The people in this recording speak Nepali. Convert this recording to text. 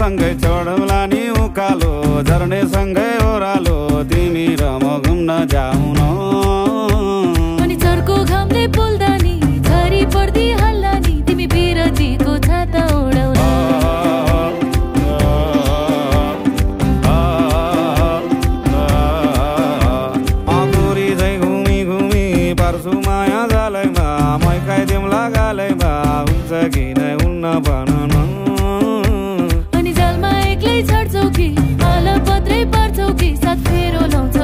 सँगै चढौला नि उकालो झर्ने सँगै ओह्रालो तिमी र म घुम्न जाऊ न अनि चर्को घामले पोल्दा नि झरी पर्दी हल्ला नि तिमी बिरतीको छाता ओढाउन अकुरी झै घुमी घुमी पर्छु माया जालैमा मै खाइदिउँला गालैमा हुन्छ कि नै हुन्न भन न अनि जलमा एक्लै छड्छौ कि अलपत्रै पर्छौ कि साथ फेरो लाउँछ